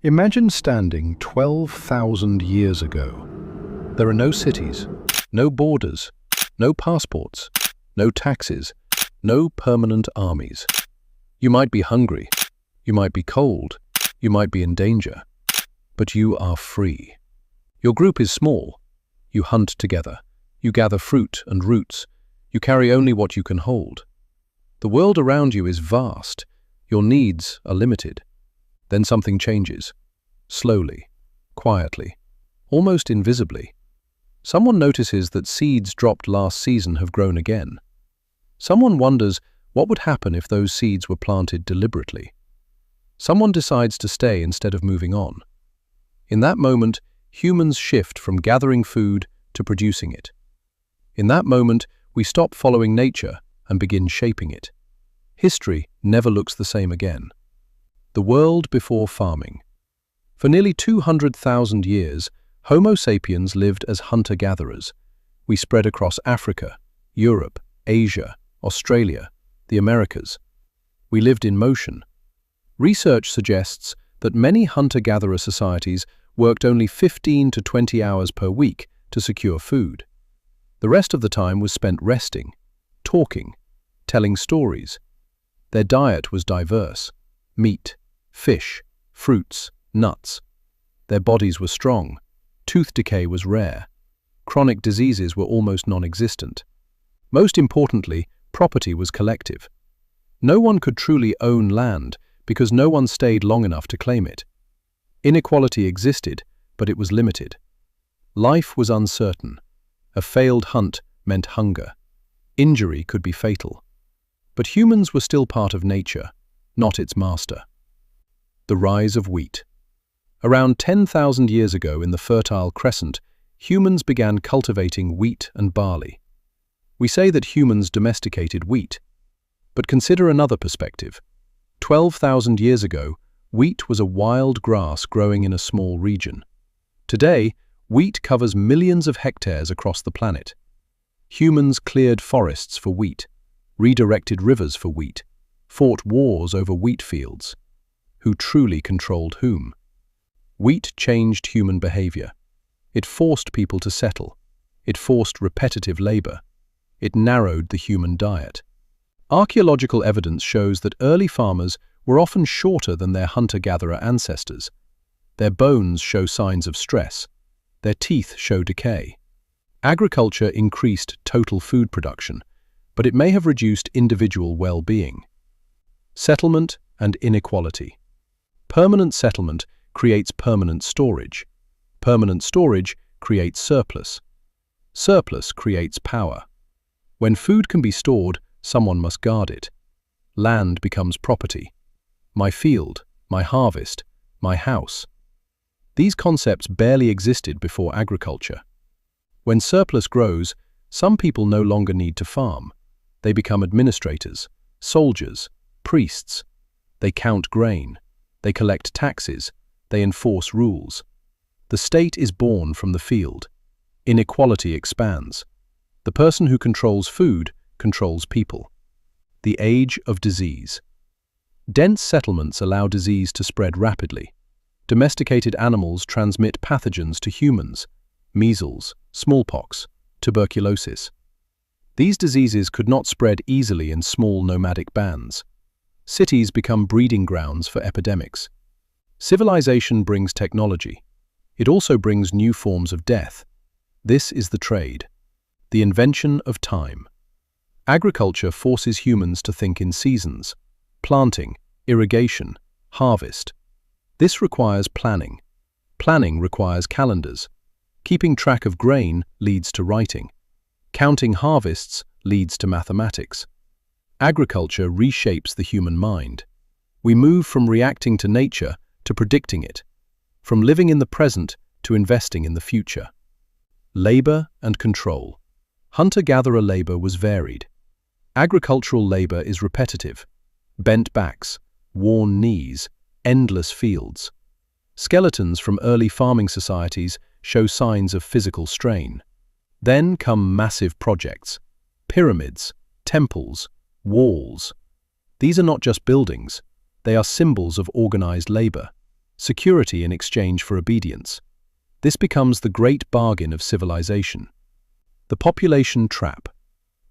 Imagine standing 12,000 years ago. There are no cities, no borders, no passports, no taxes, no permanent armies. You might be hungry, you might be cold, you might be in danger, but you are free. Your group is small. You hunt together, you gather fruit and roots, you carry only what you can hold. The world around you is vast, your needs are limited. Then something changes, slowly, quietly, almost invisibly. Someone notices that seeds dropped last season have grown again. Someone wonders what would happen if those seeds were planted deliberately. Someone decides to stay instead of moving on. In that moment, humans shift from gathering food to producing it. In that moment, we stop following nature and begin shaping it. History never looks the same again. The world before farming. For nearly 200,000 years, Homo sapiens lived as hunter-gatherers. We spread across Africa, Europe, Asia, Australia, the Americas. We lived in motion. Research suggests that many hunter-gatherer societies worked only 15 to 20 hours per week to secure food. The rest of the time was spent resting, talking, telling stories. Their diet was diverse: meat, fish, fruits, nuts. Their bodies were strong. Tooth decay was rare. Chronic diseases were almost non-existent. Most importantly, property was collective. No one could truly own land because no one stayed long enough to claim it. Inequality existed, but it was limited. Life was uncertain. A failed hunt meant hunger. Injury could be fatal. But humans were still part of nature, not its master. The rise of wheat. Around 10,000 years ago in the Fertile Crescent, humans began cultivating wheat and barley. We say that humans domesticated wheat. But consider another perspective. 12,000 years ago, wheat was a wild grass growing in a small region. Today, wheat covers millions of hectares across the planet. Humans cleared forests for wheat, redirected rivers for wheat, fought wars over wheat fields. Who truly controlled whom? Wheat changed human behavior. It forced people to settle. It forced repetitive labor. It narrowed the human diet. Archaeological evidence shows that early farmers were often shorter than their hunter-gatherer ancestors. Their bones show signs of stress. Their teeth show decay. Agriculture increased total food production, but it may have reduced individual well-being. Settlement and inequality. Permanent settlement creates permanent storage. Permanent storage creates surplus. Surplus creates power. When food can be stored, someone must guard it. Land becomes property. My field, my harvest, my house. These concepts barely existed before agriculture. When surplus grows, some people no longer need to farm. They become administrators, soldiers, priests. They count grain. They collect taxes. They enforce rules. The state is born from the field. Inequality expands. The person who controls food controls people. The age of disease. Dense settlements allow disease to spread rapidly. Domesticated animals transmit pathogens to humans: measles, smallpox, tuberculosis. These diseases could not spread easily in small nomadic bands. Cities become breeding grounds for epidemics. Civilization brings technology. It also brings new forms of death. This is the trade. The invention of time. Agriculture forces humans to think in seasons: planting, irrigation, harvest. This requires planning. Planning requires calendars. Keeping track of grain leads to writing. Counting harvests leads to mathematics. Agriculture reshapes the human mind. We move from reacting to nature to predicting it, from living in the present to investing in the future. Labor and control. Hunter-gatherer labor was varied. Agricultural labor is repetitive. Bent backs, worn knees, endless fields. Skeletons from early farming societies show signs of physical strain. Then come massive projects: pyramids, temples, walls. These are not just buildings, they are symbols of organized labor. security in exchange for obedience. This becomes the great bargain of civilization. The population trap.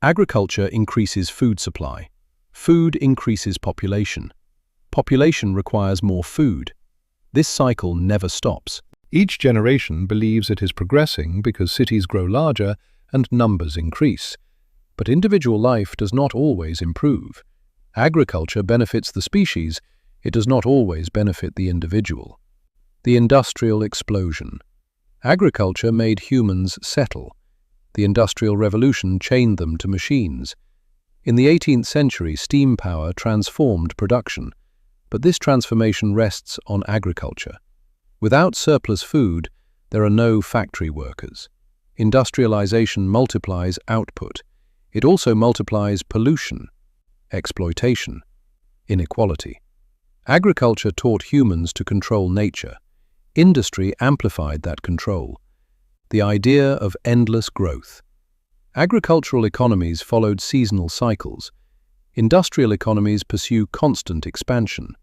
Agriculture increases food supply. Food increases population. Population requires more food. This cycle never stops. Each generation believes it is progressing because cities grow larger and numbers increase. But individual life does not always improve. Agriculture benefits the species, it does not always benefit the individual. The industrial explosion. Agriculture made humans settle. The Industrial Revolution chained them to machines. In the 18th century, steam power transformed production, but this transformation rests on agriculture. Without surplus food, there are no factory workers. Industrialization multiplies output. It also multiplies pollution, exploitation, inequality. Agriculture taught humans to control nature. Industry amplified that control. The idea of endless growth. Agricultural economies followed seasonal cycles. Industrial economies pursue constant expansion.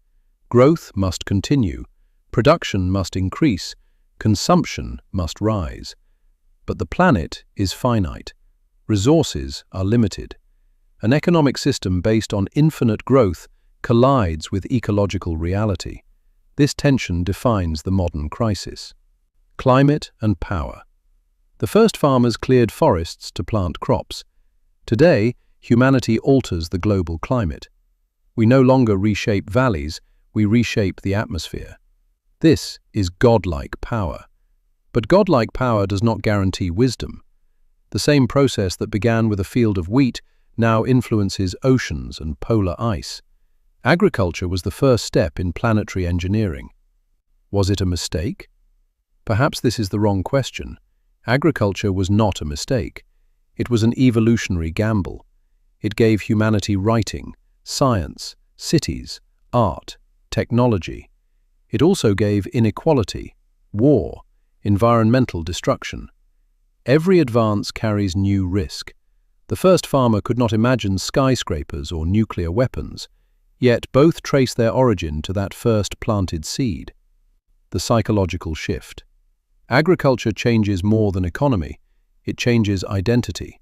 Growth must continue. Production must increase. Consumption must rise. But the planet is finite. Resources are limited. An economic system based on infinite growth collides with ecological reality. This tension defines the modern crisis. Climate and power. The first farmers cleared forests to plant crops. Today, humanity alters the global climate. We no longer reshape valleys, we reshape the atmosphere. This is godlike power. But godlike power does not guarantee wisdom. The same process that began with a field of wheat now influences oceans and polar ice. Agriculture was the first step in planetary engineering. Was it a mistake? Perhaps this is the wrong question. Agriculture was not a mistake. It was an evolutionary gamble. It gave humanity writing, science, cities, art, technology. It also gave inequality, war, environmental destruction. Every advance carries new risk. The first farmer could not imagine skyscrapers or nuclear weapons, yet both trace their origin to that first planted seed. The psychological shift. Agriculture changes more than economy, it changes identity.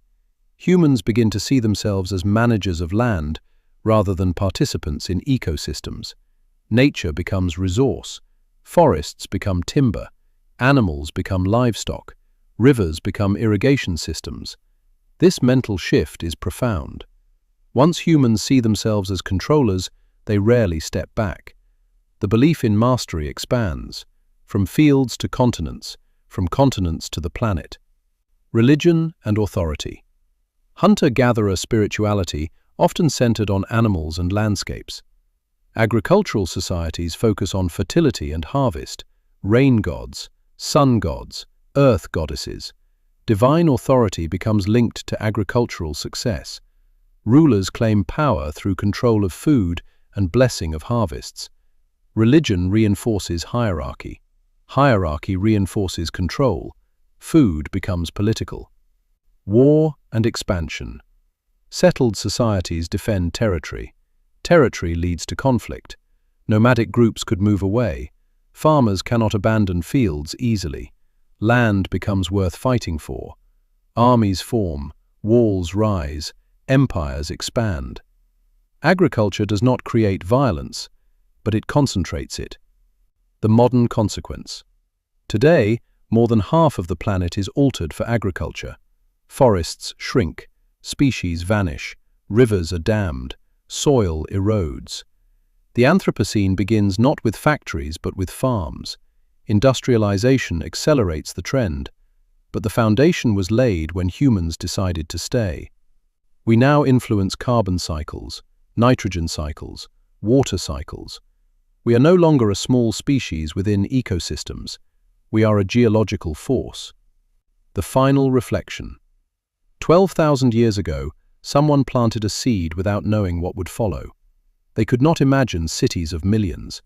Humans begin to see themselves as managers of land rather than participants in ecosystems. Nature becomes resource, forests become timber, animals become livestock, rivers become irrigation systems. This mental shift is profound. Once humans see themselves as controllers, they rarely step back. The belief in mastery expands, from fields to continents, from continents to the planet. Religion and authority. Hunter-gatherer spirituality often centered on animals and landscapes. Agricultural societies focus on fertility and harvest, rain gods, sun gods, earth goddesses. Divine authority becomes linked to agricultural success. Rulers claim power through control of food and blessing of harvests. Religion reinforces hierarchy. Hierarchy reinforces control. Food becomes political. War and expansion. Settled societies defend territory. Territory leads to conflict. Nomadic groups could move away. Farmers cannot abandon fields easily. Land becomes worth fighting for. Armies form, walls rise, empires expand. Agriculture does not create violence, but it concentrates it. The modern consequence. Today, more than half of the planet is altered for agriculture. Forests shrink, species vanish, rivers are dammed, soil erodes. The Anthropocene begins not with factories but with farms. Industrialization accelerates the trend, but the foundation was laid when humans decided to stay. We now influence carbon cycles, nitrogen cycles, water cycles. We are no longer a small species within ecosystems. We are a geological force. The final reflection. 12,000 years ago, someone planted a seed without knowing what would follow. They could not imagine cities of millions.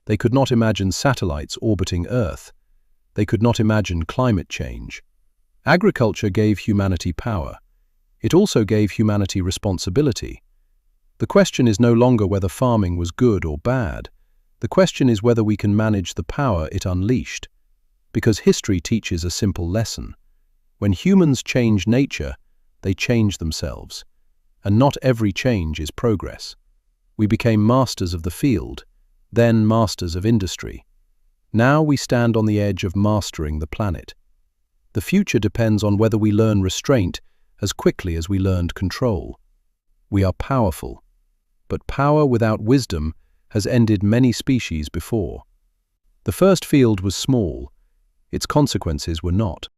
They could not imagine satellites orbiting Earth. They could not imagine climate change. Agriculture gave humanity power. It also gave humanity responsibility. The question is no longer whether farming was good or bad. The question is whether we can manage the power it unleashed, because history teaches a simple lesson. When humans change nature, they change themselves, and not every change is progress. We became masters of the field, then masters of industry. Now we stand on the edge of mastering the planet. The future depends on whether we learn restraint as quickly as we learned control. We are powerful, but power without wisdom has ended many species before. The first field was small, its consequences were not.